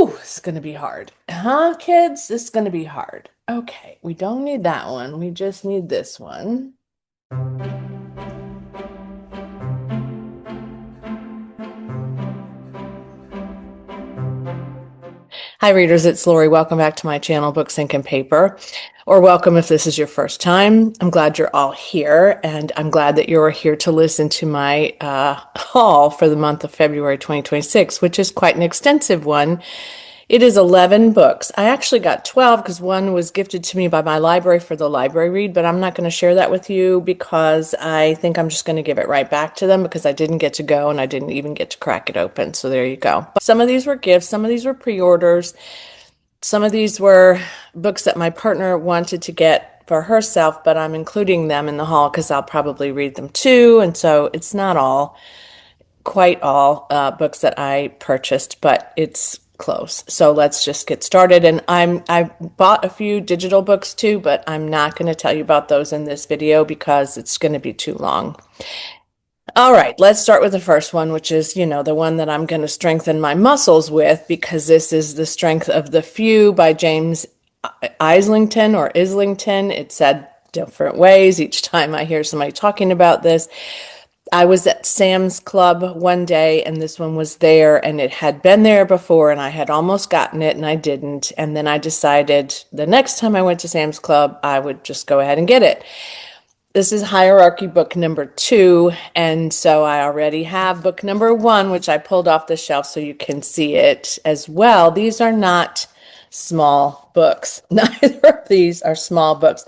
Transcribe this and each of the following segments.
Ooh, it's going to be hard. Huh, kids? This is going to be hard. Okay, we don't need that one. We just need this one. Hi, readers. It's Lori. Welcome back to my channel, Books, Ink, and Paper, or welcome if this is your first time. I'm glad you're all here, and I'm glad that you're here to listen to my haul for the month of February 2026, which is quite an extensive one. It is 11 books. I actually got 12 because one was gifted to me by my library for the library read, but I'm not going to share that with you because I think I'm just going to give it right back to them because I didn't get to go and I didn't even get to crack it open. So there you go. But some of these were gifts, some of these were pre-orders, some of these were books that my partner wanted to get for herself, but I'm including them in the haul because I'll probably read them too. And so it's not quite all books that I purchased, but it's close. So let's just get started. And I bought a few digital books too, but I'm not going to tell you about those in this video because it's going to be too long. All right, let's start with the first one, which is, the one that I'm going to strengthen my muscles with because this is The Strength of the Few by James Islington or Islington. It's said different ways each time I hear somebody talking about this. I was at Sam's Club one day and this one was there and it had been there before and I had almost gotten it and I didn't. And then I decided the next time I went to Sam's Club, I would just go ahead and get it. This is Hierarchy book number 2. And so I already have book number 1, which I pulled off the shelf so you can see it as well. These are not small books. Neither of these are small books.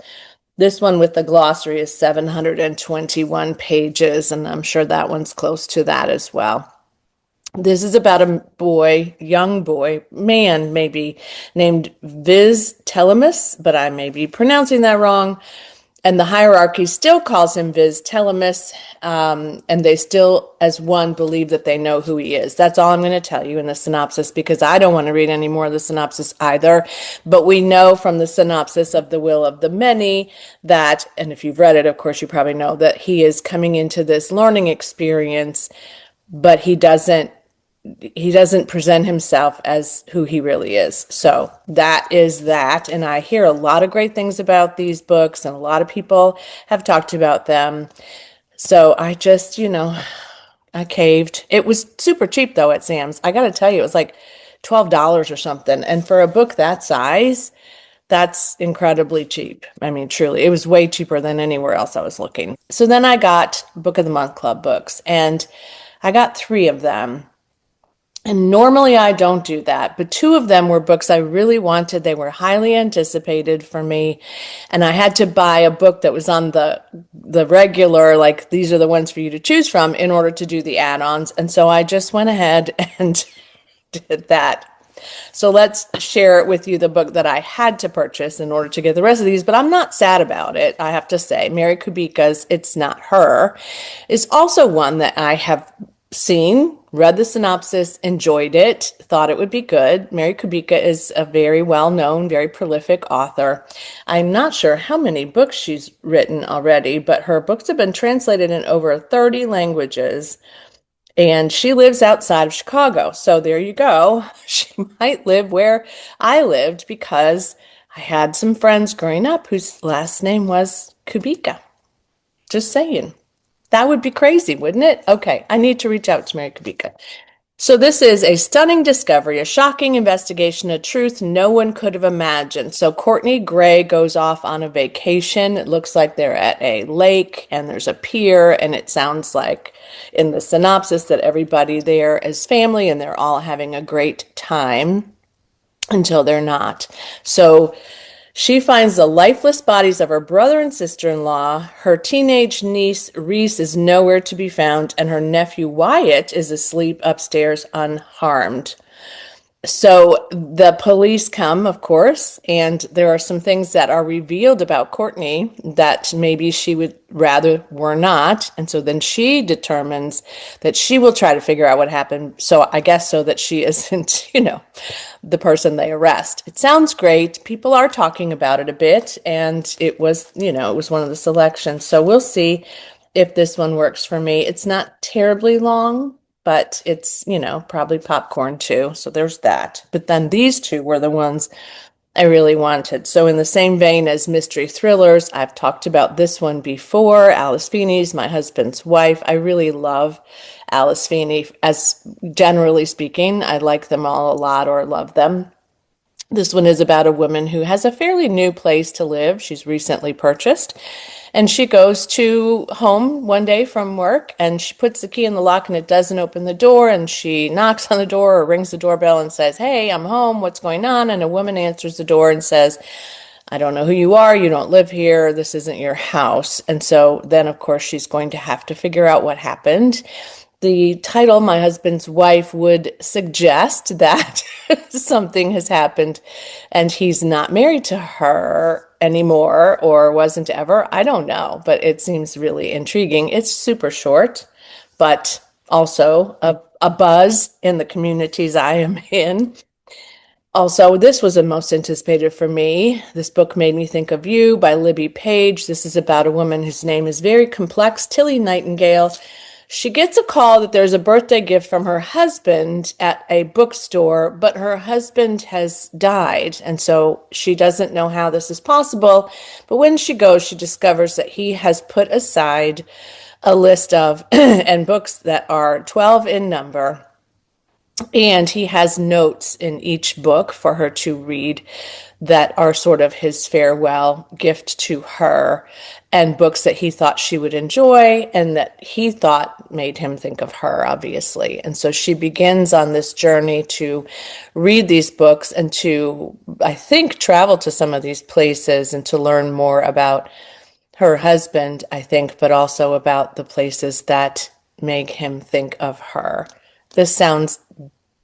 This one with the glossary is 721 pages, and I'm sure that one's close to that as well. This is about a boy, young boy, man maybe, named Viz Telemus, but I may be pronouncing that wrong. And the hierarchy still calls him Viz Telemus, and they still, as one, believe that they know who he is. That's all I'm going to tell you in the synopsis because I don't want to read any more of the synopsis either. But we know from the synopsis of The Will of the Many that, and if you've read it, of course, you probably know that he is coming into this learning experience, but he doesn't present himself as who he really is. So that is that. And I hear a lot of great things about these books and a lot of people have talked about them. So I just, I caved. It was super cheap though at Sam's. I got to tell you, it was like $12 or something. And for a book that size, that's incredibly cheap. I mean, truly, it was way cheaper than anywhere else I was looking. So then I got Book of the Month Club books and I got 3 of them. And normally I don't do that, but 2 of them were books I really wanted. They were highly anticipated for me. And I had to buy a book that was on the regular, like these are the ones for you to choose from in order to do the add-ons. And so I just went ahead and did that. So let's share it with you, the book that I had to purchase in order to get the rest of these, but I'm not sad about it, I have to say. Mary Kubica's It's Not Her is also one that I have seen, read the synopsis, enjoyed it, thought it would be good. Mary Kubica is a very well-known, very prolific author. I'm not sure how many books she's written already, but her books have been translated in over 30 languages. And she lives outside of Chicago. So there you go. She might live where I lived because I had some friends growing up whose last name was Kubica. Just saying. That would be crazy, wouldn't it? Okay, I need to reach out to Mary Kubica. So this is a stunning discovery, a shocking investigation, a truth no one could have imagined. So Courtney Gray goes off on a vacation. It looks like they're at a lake and there's a pier, and it sounds like in the synopsis that everybody there is family and they're all having a great time until they're not. So she finds the lifeless bodies of her brother and sister-in-law. Her teenage niece, Reese, is nowhere to be found, and her nephew, Wyatt, is asleep upstairs unharmed. So the police come, of course, and there are some things that are revealed about Courtney that maybe she would rather were not. And so then she determines that she will try to figure out what happened. So I guess so that she isn't, the person they arrest. It sounds great. People are talking about it a bit, and it was, it was one of the selections. So we'll see if this one works for me. It's not terribly long. but it's, probably popcorn too. So there's that. But then these two were the ones I really wanted. So in the same vein as mystery thrillers, I've talked about this one before, Alice Feeney's My Husband's Wife. I really love Alice Feeney. As generally speaking, I like them all a lot or love them. This one is about a woman who has a fairly new place to live. She's recently purchased. And she goes to home one day from work and she puts the key in the lock and it doesn't open the door. And she knocks on the door or rings the doorbell and says, "Hey, I'm home. What's going on?" And a woman answers the door and says, "I don't know who you are. You don't live here. This isn't your house." And so then, of course, she's going to have to figure out what happened. The title, My Husband's Wife, would suggest that something has happened and he's not married to her anymore or wasn't ever. I don't know, but it seems really intriguing. It's super short, but also a buzz in the communities I am in. Also, this was the most anticipated for me. This book made me think of you by Libby Page. This is about a woman whose name is very complex, Tilly Nightingale. She gets a call that there's a birthday gift from her husband at a bookstore, but her husband has died, and so she doesn't know how this is possible. But when she goes, she discovers that he has put aside a list of and books that are 12 in number. And he has notes in each book for her to read that are sort of his farewell gift to her, and books that he thought she would enjoy and that he thought made him think of her, obviously. And so she begins on this journey to read these books and to, I think, travel to some of these places and to learn more about her husband, I think, but also about the places that make him think of her. This sounds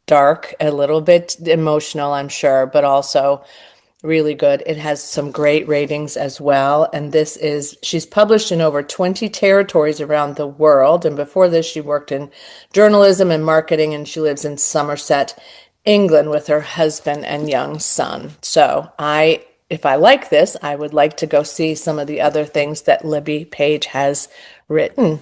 dark, a little bit emotional, I'm sure, but also really good. It has some great ratings as well. And she's published in over 20 territories around the world. And before this, she worked in journalism and marketing, and she lives in Somerset, England with her husband and young son. So if I like this, I would like to go see some of the other things that Libby Page has written.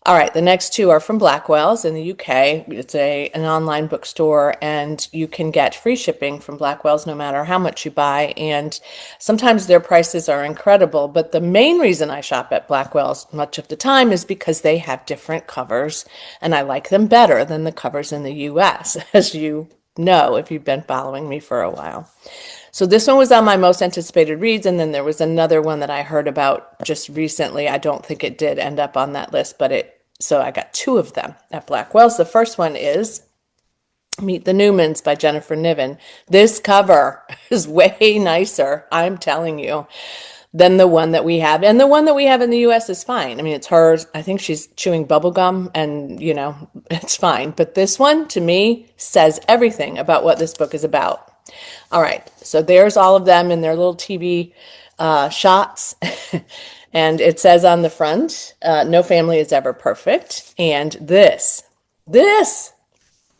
All right, the next two are from Blackwells in the UK. It's an online bookstore, and you can get free shipping from Blackwells no matter how much you buy. And sometimes their prices are incredible. But the main reason I shop at Blackwells much of the time is because they have different covers, and I like them better than the covers in the US, as you know if you've been following me for a while. So this one was on my most anticipated reads, and then there was another one that I heard about just recently. I don't think it did end up on that list, so I got two of them at Blackwell's. The first one is Meet the Newmans by Jennifer Niven. This cover is way nicer, I'm telling you, than the one that we have. And the one that we have in the US is fine. I mean, it's hers. I think she's chewing bubble gum and, it's fine. But this one, to me, says everything about what this book is about. All right, so there's all of them in their little TV shots. And it says on the front, no family is ever perfect. And this,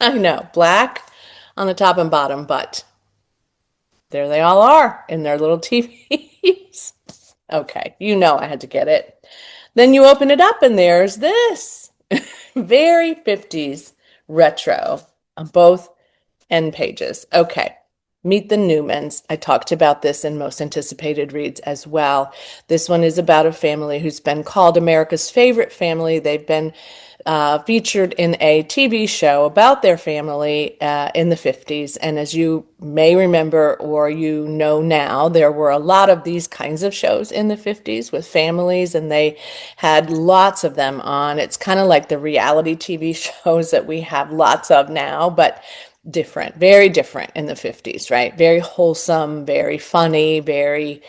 I know, black on the top and bottom, but there they all are in their little TVs. Okay, I had to get it. Then you open it up and there's this very 50s retro on both end pages. Okay. Meet the Newmans. I talked about this in most anticipated reads as well. This one is about a family who's been called America's favorite family. They've been featured in a TV show about their family in the 50s. And as you may remember or now, there were a lot of these kinds of shows in the 50s with families, and they had lots of them on. It's kind of like the reality TV shows that we have lots of now, but different, very different in the 50s, right? Very wholesome, very funny, very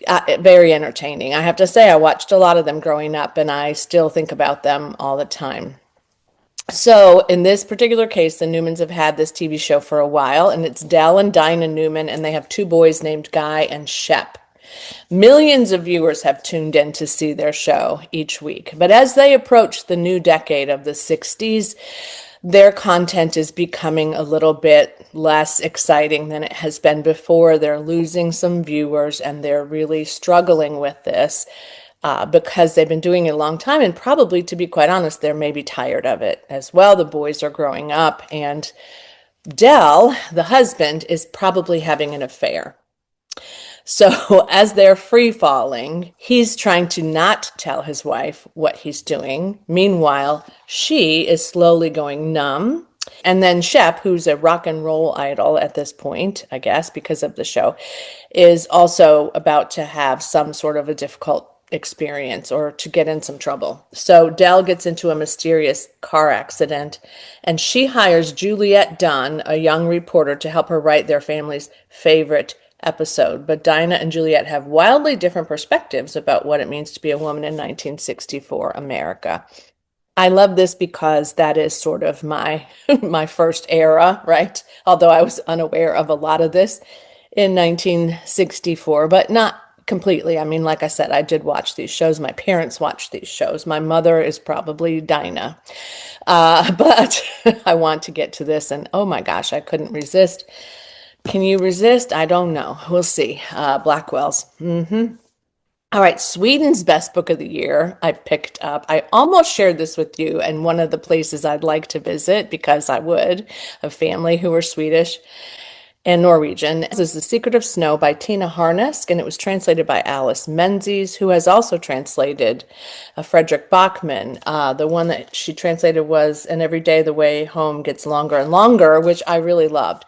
entertaining. I have to say, I watched a lot of them growing up, and I still think about them all the time. So in this particular case, the Newmans have had this TV show for a while, and it's Dell and Dinah Newman, and they have two boys named Guy and Shep. Millions of viewers have tuned in to see their show each week. But as they approach the new decade of the 60s, their content is becoming a little bit less exciting than it has been before. They're losing some viewers, and they're really struggling with this. because they've been doing it a long time, and probably, to be quite honest, they're maybe tired of it as well. The boys are growing up, and Dell, the husband, is probably having an affair. So, as they're free falling, he's trying to not tell his wife what he's doing. Meanwhile, she is slowly going numb. And then Shep, who's a rock and roll idol at this point, I guess, because of the show, is also about to have some sort of a difficult experience or to get in some trouble. So Dell gets into a mysterious car accident, and she hires Juliet Dunn, a young reporter, to help her write their family's favorite episode. But Dinah and Juliet have wildly different perspectives about what it means to be a woman in 1964 America. I love this because that is sort of my my first era, right? Although I was unaware of a lot of this in 1964, but not completely. I mean, like I said, I did watch these shows. My parents watched these shows. My mother is probably Dinah. But I want to get to this, and oh my gosh, I couldn't resist. Can you resist? I don't know. We'll see. Blackwells. All right, Sweden's best book of the year I picked up. I almost shared this with you, and one of the places I'd like to visit because I would, a family who are Swedish and Norwegian. This is The Secret of Snow by Tina Harnesk, and it was translated by Alice Menzies, who has also translated Frederick Bachman. The one that she translated was And Every Day the Way Home Gets Longer and Longer, which I really loved.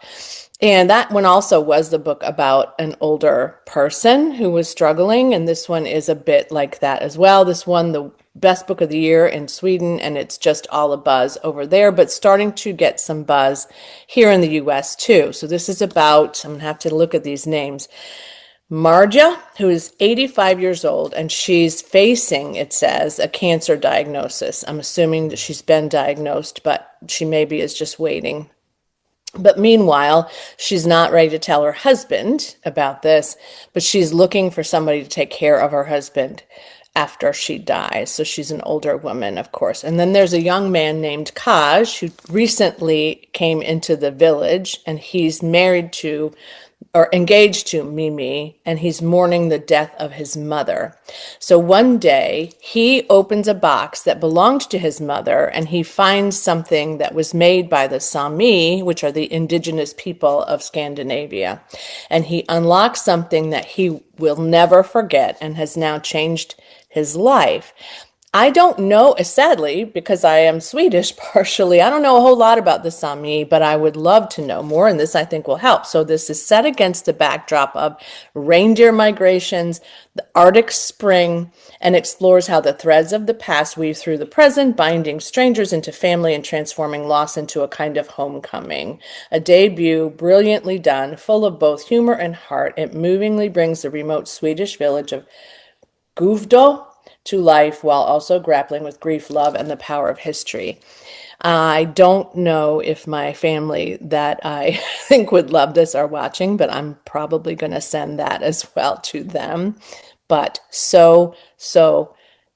And that one also was the book about an older person who was struggling. And this one is a bit like that as well. This one, the best book of the year in Sweden, and it's just all a buzz over there, but starting to get some buzz here in the US too. So this is about, I'm going to have to look at these names. Marja, who is 85 years old, and she's facing, it says, a cancer diagnosis. I'm assuming that she's been diagnosed, but she maybe is just waiting. But meanwhile, she's not ready to tell her husband about this, but she's looking for somebody to take care of her husband after she dies. So she's an older woman, of course. And then there's a young man named Kaj who recently came into the village, and he's married to or engaged to Mimi, and he's mourning the death of his mother. So one day he opens a box that belonged to his mother, and he finds something that was made by the Sami, which are the indigenous people of Scandinavia. And he unlocks something that he will never forget and has now changed his life. I don't know, sadly, because I am Swedish partially, I don't know a whole lot about the Sami, but I would love to know more, and this I think will help. So this is set against the backdrop of reindeer migrations, the Arctic spring, and explores how the threads of the past weave through the present, binding strangers into family and transforming loss into a kind of homecoming. A debut brilliantly done, full of both humor and heart. It movingly brings the remote Swedish village of Guvdo to life while also grappling with grief, love, and the power of history. I don't know if my family that I think would love this are watching, but I'm probably going to send that as well to them. But so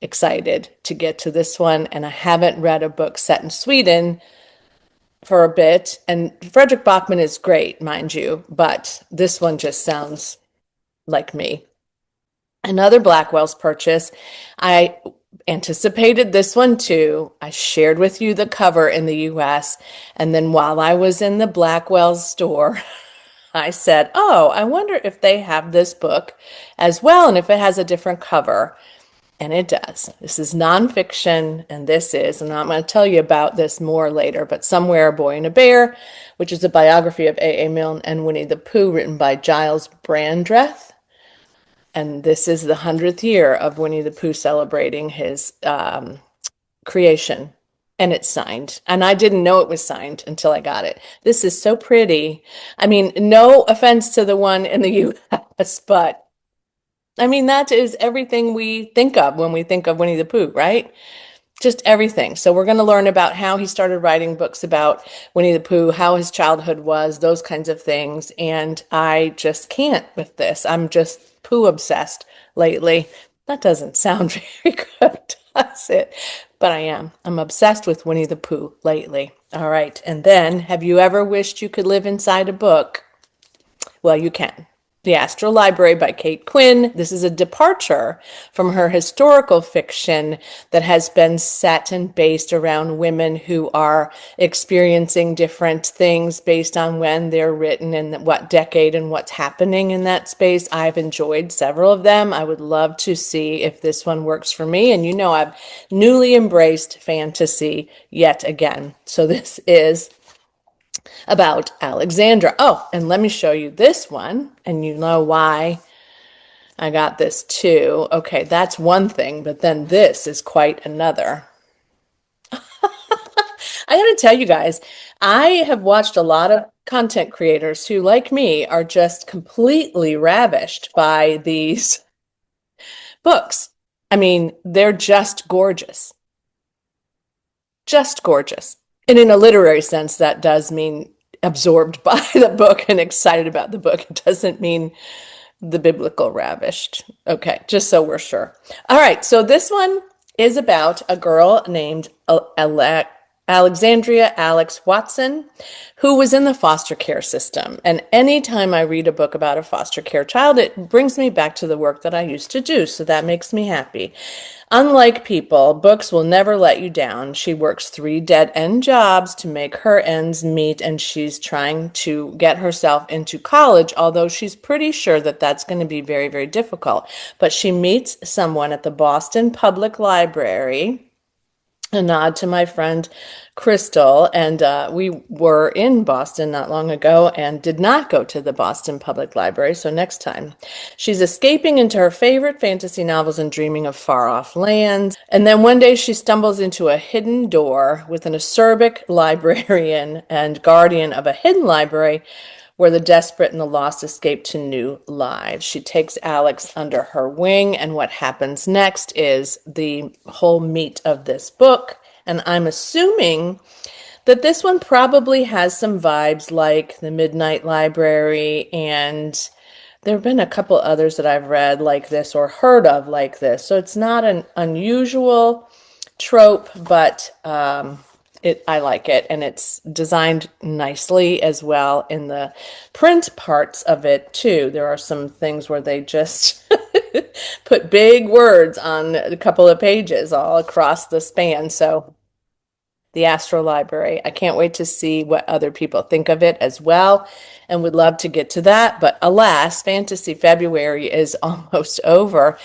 excited to get to this one. And I haven't read a book set in Sweden for a bit. And Frederick Bachman is great, mind you, but this one just sounds like me. Another Blackwell's purchase. I anticipated this one too. I shared with you the cover in the US. And then while I was in the Blackwell's store, I said, oh, I wonder if they have this book as well and if it has a different cover. And it does. This is nonfiction, and and I'm going to tell you about this more later, but Somewhere, a Boy and a Bear, which is a biography of A. A. Milne and Winnie the Pooh, written by Giles Brandreth. And this is the 100th year of Winnie the Pooh celebrating his creation. And it's signed. And I didn't know it was signed until I got it. This is so pretty. I mean, no offense to the one in the US, but I mean, that is everything we think of when we think of Winnie the Pooh, right? Just everything. So we're going to learn about how he started writing books about Winnie the Pooh, how his childhood was, those kinds of things. And I just can't with this. I'm just Pooh obsessed lately. That doesn't sound very good, does it? But I am. I'm obsessed with Winnie the Pooh lately. All right. And then, have you ever wished you could live inside a book? Well, you can. The Astral Library by Kate Quinn. This is a departure from her historical fiction that has been set and based around women who are experiencing different things based on when they're written and what decade and what's happening in that space. I've enjoyed several of them. I would love to see if this one works for me. And you know, I've newly embraced fantasy yet again. So this is about Alexandra. Oh, and let me show you this one, and you know why I got this too. Okay, that's one thing, but then this is quite another. I gotta tell you guys, I have watched a lot of content creators who, like me, are just completely ravished by these books. I mean, they're just gorgeous. Just gorgeous. And in a literary sense, that does mean absorbed by the book and excited about the book. It doesn't mean the biblical ravished. Okay, just so we're sure. All right, so this one is about a girl named Alexandria Alex Watson, who was in the foster care system. And anytime I read a book about a foster care child, it brings me back to the work that I used to do. So that makes me happy. Unlike people, books will never let you down. She works three dead-end jobs to make her ends meet, and she's trying to get herself into college, although she's pretty sure that that's going to be very, very difficult. But she meets someone at the Boston Public Library, a nod to my friend Crystal, and we were in Boston not long ago and did not go to the Boston Public Library, so next time. She's escaping into her favorite fantasy novels and dreaming of far-off lands, and then one day she stumbles into a hidden door with an acerbic librarian and guardian of a hidden library where the desperate and the lost escape to new lives. She takes Alex under her wing, and what happens next is the whole meat of this book. And I'm assuming that this one probably has some vibes like The Midnight Library, and there have been a couple others that I've read like this or heard of like this. So it's not an unusual trope, but I like it, and it's designed nicely as well in the print parts of it too. There are some things where they just put big words on a couple of pages all across the span. So the Astro Library. I can't wait to see what other people think of it as well, and would love to get to that. But alas, Fantasy February is almost over,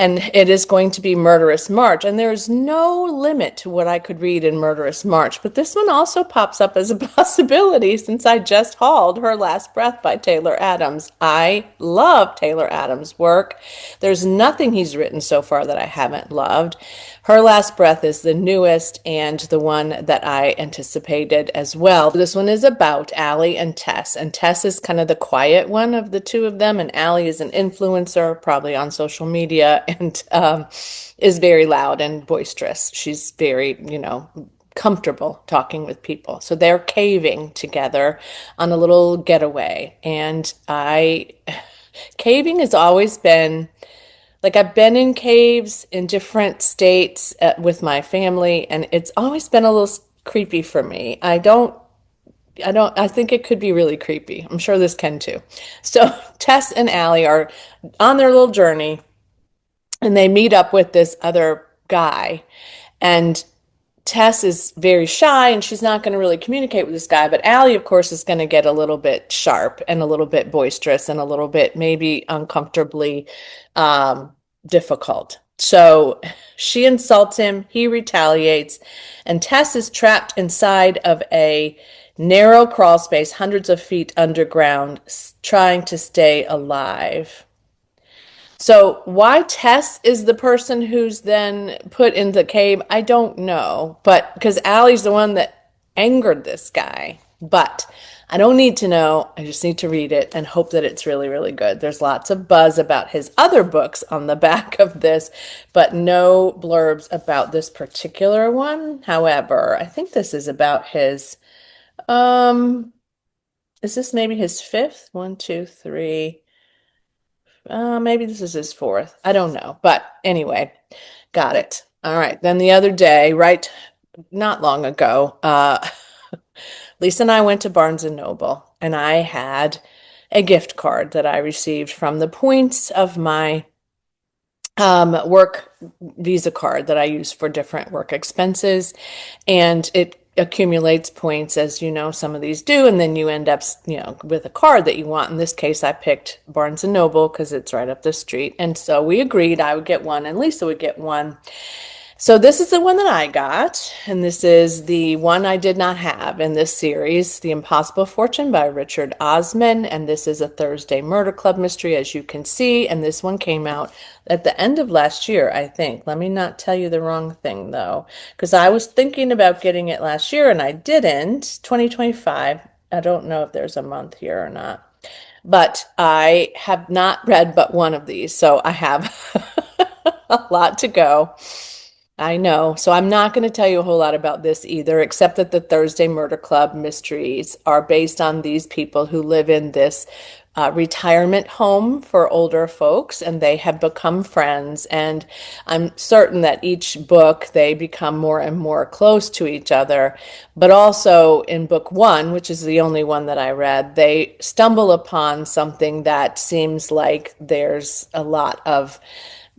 and it is going to be Murderous March. And there's no limit to what I could read in Murderous March. But this one also pops up as a possibility since I just hauled Her Last Breath by Taylor Adams. I love Taylor Adams' work. There's nothing he's written so far that I haven't loved. Her Last Breath is the newest and the one that I anticipated as well. This one is about Allie and Tess, and Tess is kind of the quiet one of the two of them, and Allie is an influencer, probably on social media, and is very loud and boisterous. She's very, comfortable talking with people. So they're caving together on a little getaway, and caving has always been like I've been in caves in different states with my family, and it's always been a little creepy for me. I think it could be really creepy. I'm sure this can too. So Tess and Allie are on their little journey, and they meet up with this other guy, and Tess is very shy and she's not going to really communicate with this guy, but Allie, of course, is going to get a little bit sharp and a little bit boisterous and a little bit maybe uncomfortably um, difficult. So she insults him, he retaliates, and Tess is trapped inside of a narrow crawl space, hundreds of feet underground, trying to stay alive. So why Tess is the person who's then put in the cave, I don't know. But because Allie's the one that angered this guy. But I don't need to know. I just need to read it and hope that it's really, really good. There's lots of buzz about his other books on the back of this, but no blurbs about this particular one. However, I think this is about his, um, is this maybe his fifth? One, two, three. Maybe this is his fourth. I don't know. But anyway, got it. All right. Then the other day, right, not long ago, Lisa and I went to Barnes and Noble, and I had a gift card that I received from the points of my work Visa card that I use for different work expenses. And it accumulates points, as you know, some of these do. And then you end up, with a card that you want. In this case, I picked Barnes and Noble because it's right up the street. And so we agreed I would get one and Lisa would get one. So this is the one that I got, and this is the one I did not have in this series, The Impossible Fortune by Richard Osman, and this is a Thursday Murder Club mystery, as you can see, and this one came out at the end of last year, I think. Let me not tell you the wrong thing, though, because I was thinking about getting it last year, and I didn't. 2025, I don't know if there's a month here or not, but I have not read but one of these, so I have a lot to go. I know. So I'm not going to tell you a whole lot about this either, except that the Thursday Murder Club mysteries are based on these people who live in this retirement home for older folks, and they have become friends. And I'm certain that each book they become more and more close to each other. But also in book one, which is the only one that I read, they stumble upon something that seems like there's a lot of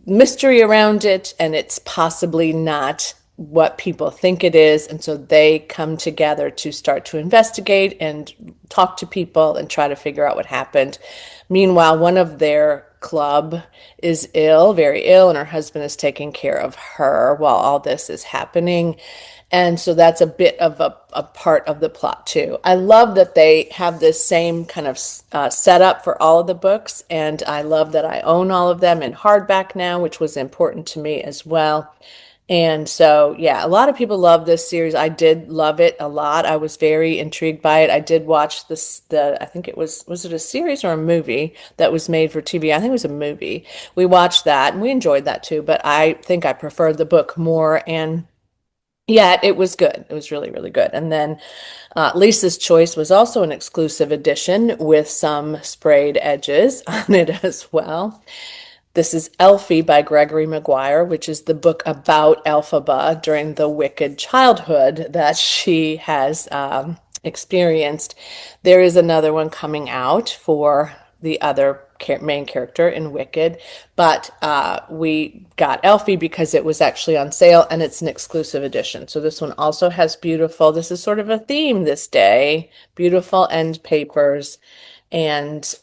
mystery around it, and it's possibly not what people think it is. And so they come together to start to investigate and talk to people and try to figure out what happened. Meanwhile, one of their club is ill, very ill, and her husband is taking care of her while all this is happening. And so that's a bit of a part of the plot too. I love that they have this same kind of setup for all of the books, and I love that I own all of them in hardback now, which was important to me as well. And so, yeah, a lot of people love this series. I did love it a lot. I was very intrigued by it. I did watch I think was it a series or a movie that was made for TV? I think it was a movie. We watched that and we enjoyed that too, but I think I preferred the book more. And yeah, it was good. It was really, really good. And then Lisa's Choice was also an exclusive edition with some sprayed edges on it as well. This is Elfie by Gregory Maguire, which is the book about Elphaba during the wicked childhood that she has experienced. There is another one coming out for the other main character in Wicked, but we got Elfie because it was actually on sale and it's an exclusive edition. So this one also has beautiful, this is sort of a theme this day, beautiful end papers. And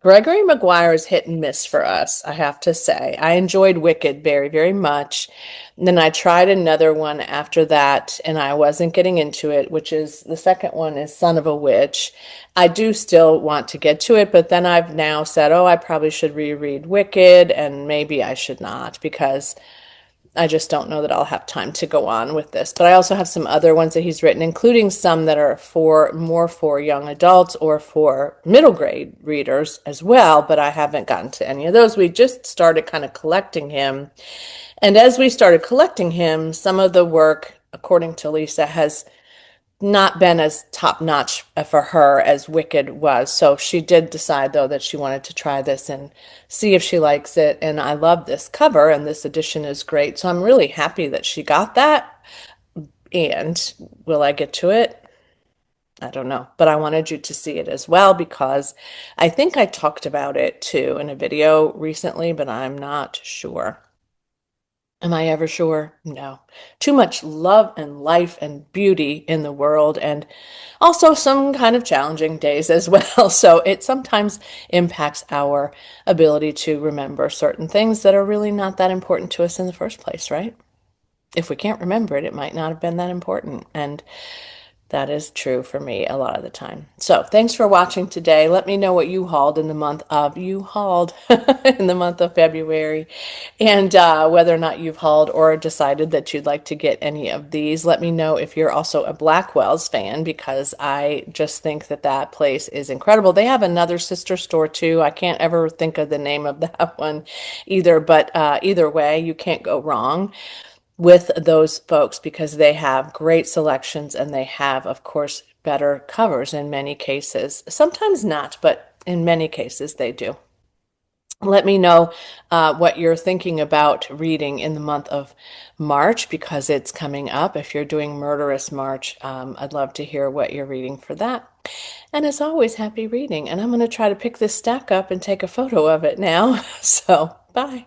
Gregory Maguire's hit and miss for us, I have to say. I enjoyed Wicked very, very much. And then I tried another one after that, and I wasn't getting into it, which is the second one is Son of a Witch. I do still want to get to it, but then I've now said, oh, I probably should reread Wicked, and maybe I should not because I just don't know that I'll have time to go on with this. But I also have some other ones that he's written, including some that are more for young adults or for middle grade readers as well. But I haven't gotten to any of those. We just started kind of collecting him. And as we started collecting him, some of the work, according to Lisa, has not been as top notch for her as Wicked was. So she did decide, though, that she wanted to try this and see if she likes it. And I love this cover, and this edition is great. So I'm really happy that she got that. And will I get to it? I don't know, but I wanted you to see it as well because I think I talked about it too in a video recently, but I'm not sure. Am I ever sure? No. Too much love and life and beauty in the world, and also some kind of challenging days as well. So it sometimes impacts our ability to remember certain things that are really not that important to us in the first place, right? If we can't remember it, it might not have been that important. And that is true for me a lot of the time. So thanks for watching today. Let me know what you hauled in the month of in the month of February, and whether or not you've hauled or decided that you'd like to get any of these. Let me know if you're also a Blackwells fan, because I just think that that place is incredible. They have another sister store too. I can't ever think of the name of that one either, but either way, you can't go wrong with those folks because they have great selections and they have, of course, better covers in many cases. Sometimes not, but in many cases they do. Let me know what you're thinking about reading in the month of March because it's coming up. If you're doing Murderous March, I'd love to hear what you're reading for that. And as always, happy reading. And I'm going to try to pick this stack up and take a photo of it now. So, bye.